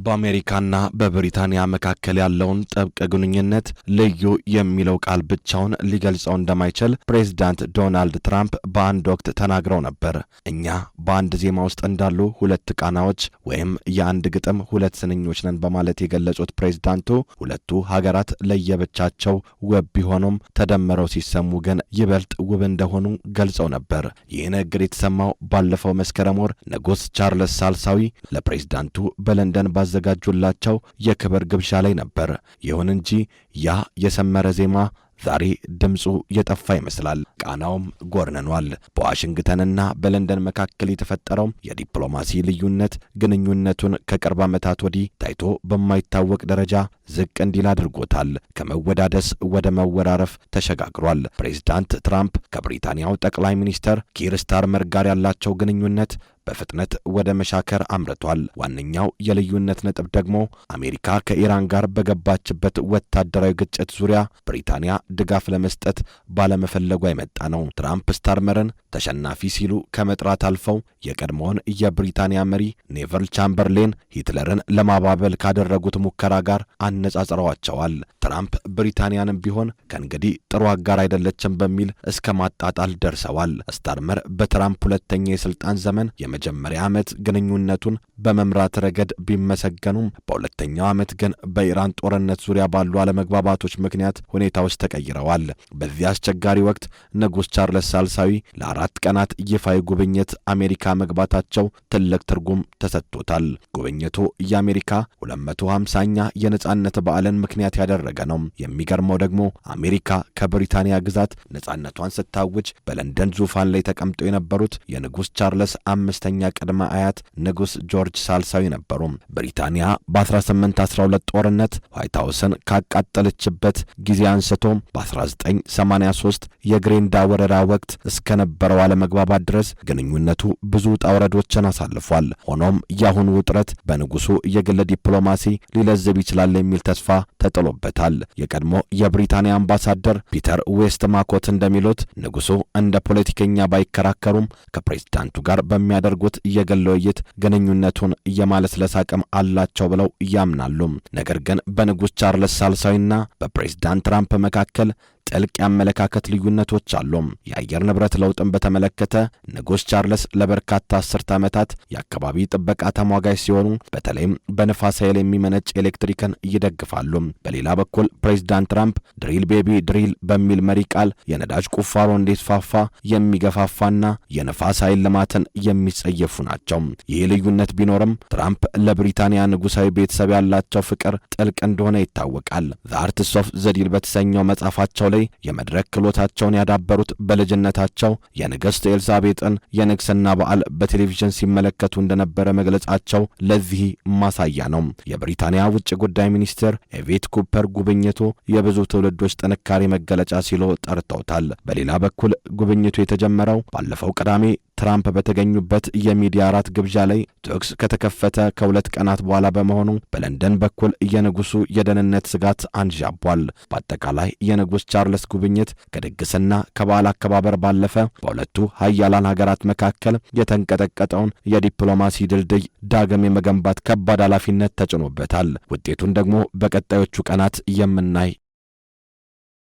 በአሜሪካና በብሪታንያ መካከል ያለውን ጥብቅ ግንኙነት ልዩ የሚለው ቃል ብቻውን ሊገልጸው እንደማይችል ፕሬዝዳንት ዶናልድ ትራምፕ በአንድ ወቅት ተናግረው ነበር። እኛ በአንድ ዜማ ውስጥ እንዳሉ ሁለት ቃናዎች ወይም የአንድ ግጥም ሁለት ስንኞች ነን በማለት የገለጹት ፕሬዝዳንቱ ሁለቱ ሀገራት ለየብቻቸው ውብ ቢሆኑም ተደምረው ሲሰሙ ግን ይበልጥ ውብ እንደሆኑ ገልጸው ነበር። ይህ ንግግር የተሰማው ባለፈው መስከረም ወር ንጉሥ ቻርልስ ሳልሳዊ ለፕሬዝዳንቱ በለንደን ባዘጋጁላቸው የክብር ግብዣ ላይ ነበር። ይሁን እንጂ ያ የሰመረ ዜማ ዛሬ ድምፁ የጠፋ ይመስላል። ቃናውም ጎርንኗል። በዋሽንግተንና በለንደን መካከል የተፈጠረው የዲፕሎማሲ ልዩነት ግንኙነቱን ከቅርብ ዓመታት ወዲህ ታይቶ በማይታወቅ ደረጃ ዝቅ እንዲል አድርጎታል። ከመወዳደስ ወደ መወራረፍ ተሸጋግሯል። ፕሬዝዳንት ትራምፕ ከብሪታንያው ጠቅላይ ሚኒስተር ኪር ስታርመር ጋር ያላቸው ግንኙነት በፍጥነት ወደ መሻከር አምርቷል። ዋነኛው የልዩነት ነጥብ ደግሞ አሜሪካ ከኢራን ጋር በገባችበት ወታደራዊ ግጭት ዙሪያ ብሪታንያ ድጋፍ ለመስጠት ባለመፈለጓ የመጣ ነው። ትራምፕ ስታርመርን ተሸናፊ ሲሉ ከመጥራት አልፈው የቀድሞውን የብሪታንያ መሪ ኔቨል ቻምበርሌን ሂትለርን ለማባበል ካደረጉት ሙከራ ጋር አነጻጽረዋቸዋል። ትራምፕ ብሪታንያንም ቢሆን ከእንግዲህ ጥሩ አጋር አይደለችም በሚል እስከ ማጣጣል ደርሰዋል። ስታርመር በትራምፕ ሁለተኛ የስልጣን ዘመን የመጀመሪያ ዓመት ግንኙነቱን በመምራት ረገድ ቢመሰገኑም በሁለተኛው ዓመት ግን በኢራን ጦርነት ዙሪያ ባሉ አለመግባባቶች ምክንያት ሁኔታዎች ተቀይረዋል። በዚህ አስቸጋሪ ወቅት ንጉሥ ቻርልስ ሳልሳዊ ለአራት ቀናት ይፋዊ ጉብኝት አሜሪካ መግባታቸው ትልቅ ትርጉም ተሰጥቶታል። ጉብኝቱ የአሜሪካ 250ኛ የነጻነት በዓልን ምክንያት ያደረገ ነው። የሚገርመው ደግሞ አሜሪካ ከብሪታንያ ግዛት ነጻነቷን ስታውጅ በለንደን ዙፋን ላይ ተቀምጠው የነበሩት የንጉሥ ቻርልስ አምስተኛ ቅድመ አያት ንጉሥ ጆርጅ ሳልሳዊ ነበሩ። ብሪታንያ በ1812 ጦርነት ዋይት ሃውስን ካቃጠለችበት ጊዜ አንስቶ በ1983 የግሬንዳ ወረራ ወቅት እስከነበረው አለመግባባት ድረስ ግንኙነቱ ብዙ ውጣ ውረዶችን አሳልፏል። ሆኖም የአሁኑ ውጥረት በንጉሱ የግል ዲፕሎማሲ ሊለዝብ ይችላል የሚል ተስፋ ተጥሎበታል። የቀድሞ የብሪታንያ አምባሳደር ፒተር ዌስት ማኮት እንደሚሉት ንጉሱ እንደ ፖለቲከኛ ባይከራከሩም ከፕሬዝዳንቱ ጋር በሚያደርጉት የግል ውይይት ግንኙነቱን የማለስለስ አቅም አላቸው ብለው ያምናሉ። ነገር ግን በንጉሥ ቻርልስ ሳልሳዊና በፕሬዝዳንት ትራምፕ መካከል ጥልቅ የአመለካከት ልዩነቶች አሉ። የአየር ንብረት ለውጥን በተመለከተ ንጉሥ ቻርልስ ለበርካታ አስርተ ዓመታት የአካባቢ ጥበቃ ተሟጋች ሲሆኑ በተለይም በነፋስ ኃይል የሚመነጭ ኤሌክትሪክን ይደግፋሉ። በሌላ በኩል ፕሬዝዳንት ትራምፕ ድሪል ቤቢ ድሪል በሚል መሪ ቃል የነዳጅ ቁፋሮ እንዲስፋፋ የሚገፋፋና የነፋስ ኃይል ልማትን የሚጸየፉ ናቸው። ይህ ልዩነት ቢኖርም ትራምፕ ለብሪታንያ ንጉሣዊ ቤተሰብ ያላቸው ፍቅር ጥልቅ እንደሆነ ይታወቃል። ዘ አርትስ ኦፍ ዘ ዲል በተሰኘው መጽሐፋቸው ላይ የመድረክ ክህሎታቸውን ያዳበሩት በልጅነታቸው የንግሥት ኤልዛቤጥን የንግስና በዓል በቴሌቪዥን ሲመለከቱ እንደነበረ መግለጻቸው ለዚህ ማሳያ ነው። የብሪታንያ ውጭ ጉዳይ ሚኒስትር ኤቪት ኩፐር ጉብኝቱ የብዙ ትውልዶች ጥንካሬ መገለጫ ሲሉ ጠርተውታል። በሌላ በኩል ጉብኝቱ የተጀመረው ባለፈው ቅዳሜ ትራምፕ በተገኙበት የሚዲያ አራት ግብዣ ላይ ተኩስ ከተከፈተ ከሁለት ቀናት በኋላ በመሆኑ በለንደን በኩል የንጉሱ የደህንነት ስጋት አንዣቧል። በአጠቃላይ የንጉሥ ቻርልስ ጉብኝት ከድግስና ከበዓል አከባበር ባለፈ በሁለቱ ሀያላን ሀገራት መካከል የተንቀጠቀጠውን የዲፕሎማሲ ድልድይ ዳግም የመገንባት ከባድ ኃላፊነት ተጭኖበታል። ውጤቱን ደግሞ በቀጣዮቹ ቀናት የምናይ